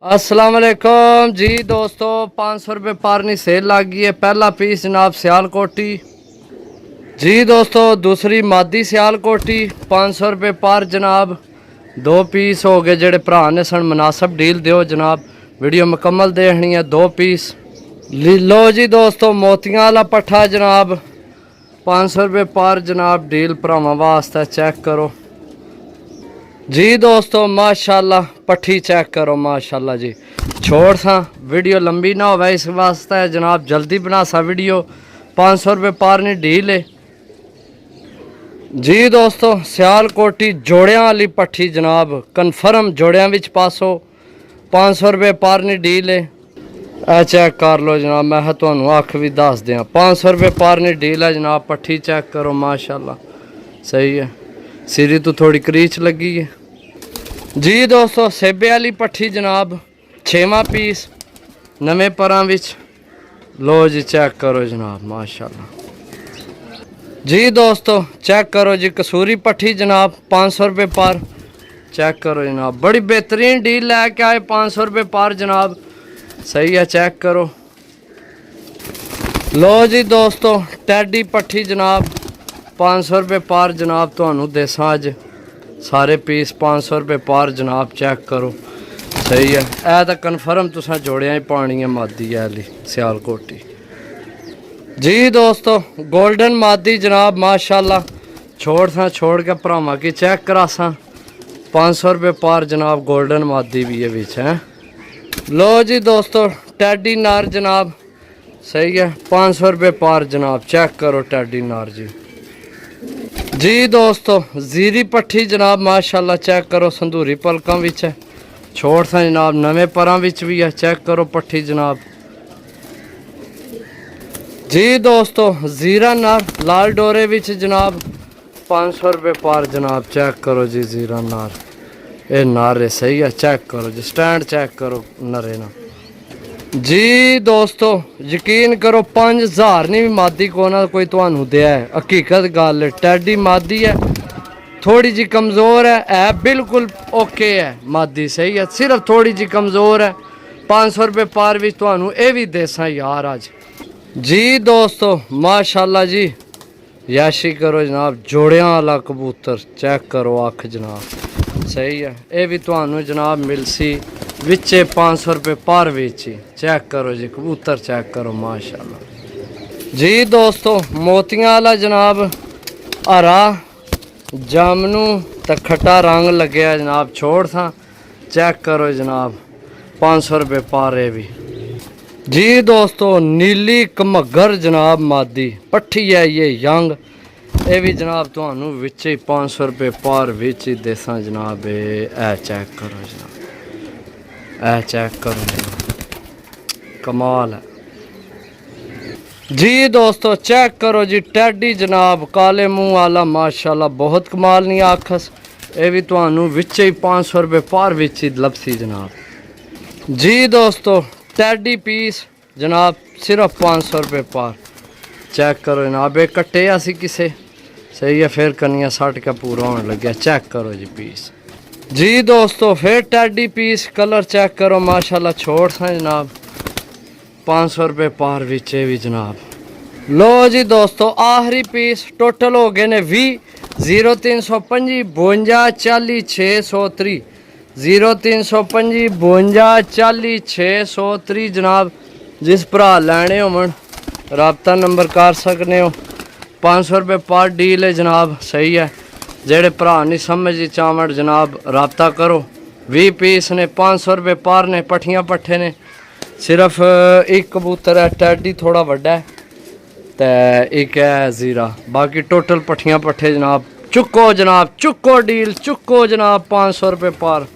अस्सलाम वालेकुम जी दोस्तों, 500 रुपये पारनी सेल लग गई है। पहला पीस जनाब सियालकोटी जी दोस्तों, दूसरी मादी सियालकोटी 500 रुपये पार जनाब। दो पीस हो गए जेड़े भरा ने सन मुनासब डील दियो जनाब। वीडियो मुकम्मल देखनी है। दो पीस लो जी दोस्तों, मोतियां वाला पट्ठा जनाब 500 रुपये पार जनाब। डील भरावां वास्ते चेक करो जी दोस्तों, माशाल्लाह पट्ठी चेक करो माशाल्लाह जी। छोड़ सा वीडियो लंबी ना हो इस वास्ते जनाब, जल्दी बना सा वीडियो। 500 रुपये पार नहीं डील है जी दोस्तों। सियालकोटी जोड़ियां वाली पट्ठी जनाब, कन्फर्म जोड़ियां विच पासो। 500 रुपये पार नहीं डील है। ए चेक कर लो जनाब, मैं तुहानू अख भी दस दियाँ। 500 रुपये पार नहीं डील है जनाब। पट्ठी चेक करो माशाल्लाह सही है। सिरी तो थोड़ी क्रीच लगी है जी दोस्तों। सेबे वाली पट्ठी जनाब, 6वां पीस नवे परां विच। लो जी चेक करो जनाब माशाल्लाह जी दोस्तों। चेक करो जी कसूरी पट्ठी जनाब, 500 रुपये पार। चेक करो जनाब, बड़ी बेहतरीन डील लैके आए 500 रुपये पार जनाब। सही है, चेक करो। लो जी दोस्तों, टैडी पट्ठी जनाब 500 रुपये पार जनाब। तुहानू देसां अज सारे पीस 500 रुपये पार जनाब। चेक करो सही है। ए तो कन्फर्म तुसां जोड़ियां ही पानी है मादी वाली सियालकोटी जी दोस्तों। गोल्डन मादी जनाब माशाल्लाह। छोड़ के भरावां की चेक करासा। 500 रुपये पार जनाब। गोल्डन मादी भी है बिच है। लो जी दोस्तों, टैडी नार जनाब सही है। 500 रुपये पार जनाब। चेक करो टैडी नार जी जी दोस्तों। जीरी पट्ठी जनाब माशाल्लाह। चेक करो संधूरी पलकों विच है। छोड़ सा जनाब, नवे परां विच भी है। चेक करो पट्ठी जनाब जी दोस्तों। जीरा नार लाल डोरे विच जनाब 500 रुपये पार जनाब। चेक करो जी जीरा नार, ये नारे सही है। चेक करो जी, स्टैंड चेक करो नरे ना जी दोस्तों। यकीन करो 5000 नहीं भी मादी को ना कोई तुहानू दिया है। हकीकत गल, टैडी मादी है, थोड़ी जी कमज़ोर है बिल्कुल ओके है मादी सही है, सिर्फ थोड़ी जी कमज़ोर है। 500 रुपये पार भी तुहानू ये भी देसा यार अज जी दोस्तों माशाल्लाह जी। याशी करो जनाब, जोड़ियां वाला कबूतर चेक करो अख जनाब सही है। ये भी तुहानू जनाब मिलसी विचे 500 रुपये पार बेची। चेक करो जी कबूतर चेक करो माशाल्लाह जी दोस्तों। मोतियां वाला जनाब हरा जामनू तो खट्टा रंग लगे जनाब। छोड़ था चेक करो जनाब 500 रुपये पार है भी जी दोस्तों। नीली कमगर जनाब मादी पट्ठी है ये यंग, ये भी जनाब तुहानू विचे 500 रुपये पार बेची देसा जनाब। ए चेक करो जनाब, ए चेक करो जनाब, कमाल है जी दोस्तों। चेक करो जी टैडी जनाब, काले मुंह वाला माशाल्लाह बहुत कमाल नहीं आखस। ये भी तुहानू विचे 500 रुपये पार विच लपसी जनाब जी दोस्तों। टैडी पीस जनाब सिर्फ 500 रुपये पार। चेक करो जनाब, एक कट्टे असी किसे सही है, फिर कनिया सट के पूरा होने लगे। चेक करो जी पीस जी दोस्तों। फिर टैडी पीस कलर चेक करो माशाल्लाह। छोड़ सा जनाब 500 रुपये पार विचे भी जनाब। लो जी दोस्तों, आखिरी पीस टोटल हो गए ने 20 0325 52 40 630 0325 52 40 630 जनाब। जिस भरा लैने होवन राबता नंबर कर सकने हो। 500 रुपये पार डील है जनाब सही है। जेड़े भरा नहीं समझ चावड़ जनाब राबता करो। 20 पीस ने 500 रुपये पार ने। पट्ठियां पट्ठे ने, सिर्फ एक कबूतर है टैडी थोड़ा वड्डा है तो एक है जीरा, बाकी टोटल पट्ठियां पट्ठे जनाब। चुको जनाब, चुको डील, चुको जनाब 500 रुपये पार।